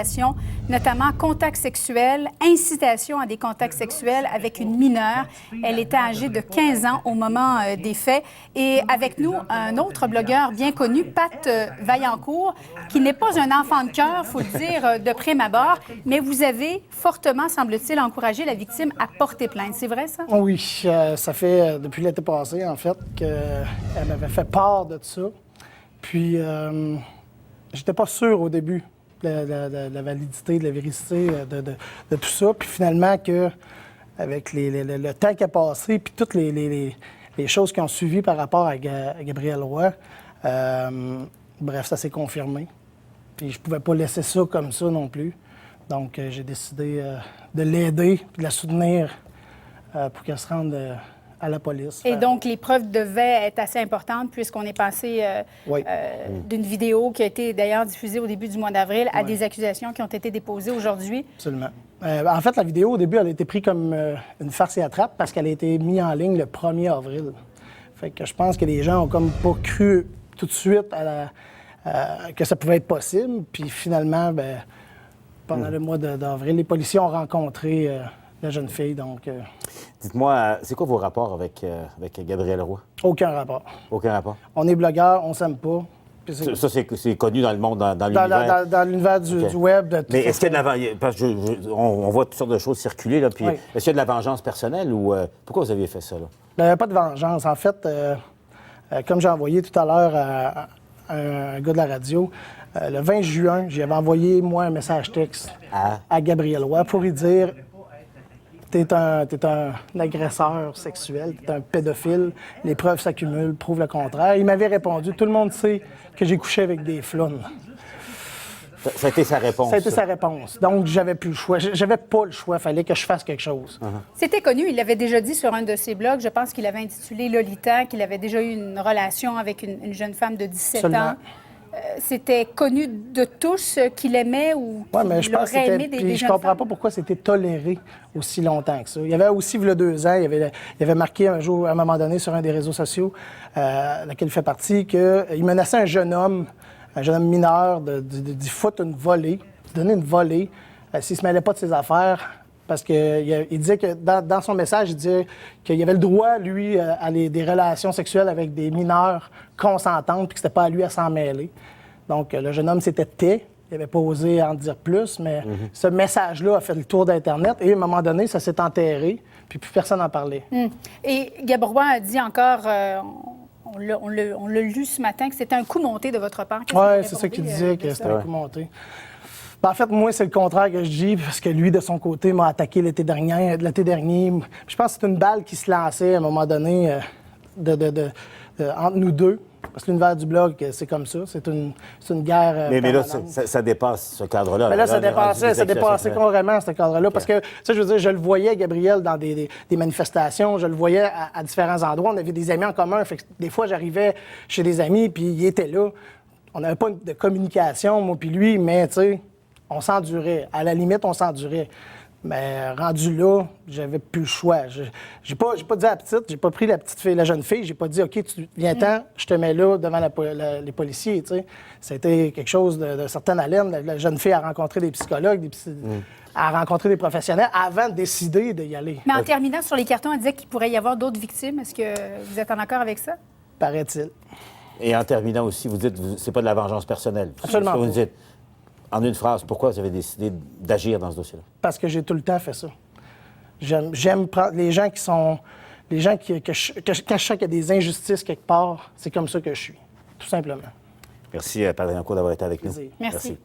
accusations, notamment contact sexuel, incitation à des contacts sexuels avec une mineure. Elle était âgée de 15 ans au moment des faits. Et avec nous, un autre blogueur bien connu, Pat Vaillancourt, qui n'est pas un enfant de cœur, il faut le dire, de prime abord, mais vous avez fortement, semble-t-il, encouragé la victime à porter plainte. C'est vrai, ça? Oui, ça fait depuis l'été passé, en fait, qu'elle m'avait fait part de ça. Puis, j'étais pas sûr au début de la validité, de la vérité de tout ça. Puis finalement, avec le temps qui a passé, puis toutes les choses qui ont suivi par rapport à Gabriel Roy, bref, ça s'est confirmé. Puis je pouvais pas laisser ça comme ça non plus. Donc, j'ai décidé de l'aider et de la soutenir pour qu'elle se rende à la police. Et donc, les preuves devaient être assez importantes puisqu'on est passé d'une vidéo qui a été d'ailleurs diffusée au début du mois d'avril à des accusations qui ont été déposées aujourd'hui. Absolument. En fait, la vidéo, au début, elle a été prise comme une farce et attrape parce qu'elle a été mise en ligne le 1er avril. Fait que je pense que les gens ont comme pas cru tout de suite que ça pouvait être possible. Puis finalement, pendant le mois d'avril, les policiers ont rencontré la jeune fille. Donc, dites-moi, c'est quoi vos rapports avec Gabriel Roy? Aucun rapport. Aucun rapport? On est blogueurs, on s'aime pas. Ça, c'est connu dans le monde, dans l'univers? Dans l'univers du web. Mais est-ce qu'il y a de la... Parce que on voit toutes sortes de choses circuler, là, puis est-ce qu'il y a de la vengeance personnelle ou... pourquoi vous aviez fait ça, là? Il n'y avait pas de vengeance. En fait, comme j'ai envoyé tout à l'heure à un gars de la radio, le 20 juin, j'avais envoyé, moi, un message texte à Gabriel Roy pour lui dire « T'es un agresseur sexuel, t'es un pédophile, les preuves s'accumulent, prouvent le contraire. » Il m'avait répondu « Tout le monde sait que j'ai couché avec des flaunes. » Ça a été sa réponse. Ça a été sa réponse. Donc, j'avais plus le choix. J'avais pas le choix. Il fallait que je fasse quelque chose. C'était connu. Il l'avait déjà dit sur un de ses blogs. Je pense qu'il avait intitulé Lolita, qu'il avait déjà eu une relation avec une jeune femme de 17 ans. C'était connu de tous qu'il aimait ou qu'il aurait aimé des jeunes femmes. Je comprends pas pourquoi c'était toléré aussi longtemps que ça. Il y avait aussi, il y a 2 ans, il avait marqué un jour, à un moment donné, sur un des réseaux sociaux, laquelle il fait partie, qu'il menaçait un jeune homme mineur d'y foutre une volée, de donner une volée, s'il ne se mêlait pas de ses affaires. Parce qu'il disait que dans son message, il disait qu'il avait le droit, lui, à des relations sexuelles avec des mineurs consentantes, puis que c'était pas à lui à s'en mêler. Donc, le jeune homme s'était tait. Il n'avait pas osé en dire plus, mais ce message-là a fait le tour d'Internet. Et à un moment donné, ça s'est enterré, puis plus personne n'en parlait. Et Gabriel Roy a dit encore... On l'a lu ce matin, que c'était un coup monté de votre part. Oui, c'est ça qu'il disait, que c'était un coup monté. En fait, moi, c'est le contraire que je dis, parce que lui, de son côté, m'a attaqué l'été dernier. Je pense que c'est une balle qui se lançait à un moment donné entre nous deux. Parce que l'univers du blog, c'est comme ça. C'est une guerre. Mais là, ça dépasse ce cadre-là. Mais là, ça dépassait carrément ce cadre-là. Parce que, je veux dire, je le voyais, Gabriel, dans des manifestations. Je le voyais à différents endroits. On avait des amis en commun. Fait que des fois, j'arrivais chez des amis, puis il était là. On n'avait pas de communication, moi puis lui, mais, tu sais, on s'endurait. À la limite, on s'endurait. Mais rendu là, j'avais plus le choix. J'ai pas dit à la petite, j'ai pas pris la jeune fille, j'ai pas dit « OK, tu viens-t'en, je te mets là devant les policiers », tu sais. C'était quelque chose de certaine haleine. La jeune fille a rencontré des psychologues, a rencontré des professionnels avant de décider d'y aller. Mais en terminant sur les cartons, elle disait qu'il pourrait y avoir d'autres victimes. Est-ce que vous êtes en accord avec ça? Paraît-il. Et en terminant aussi, vous dites c'est pas de la vengeance personnelle. Absolument vous dites. En une phrase, pourquoi vous avez décidé d'agir dans ce dossier-là? Parce que j'ai tout le temps fait ça. J'aime prendre les gens qui sont... Les gens quand je sens qu'il y a des injustices quelque part, c'est comme ça que je suis, tout simplement. Merci, Pat Vaillancourt, d'avoir été avec nous. Merci.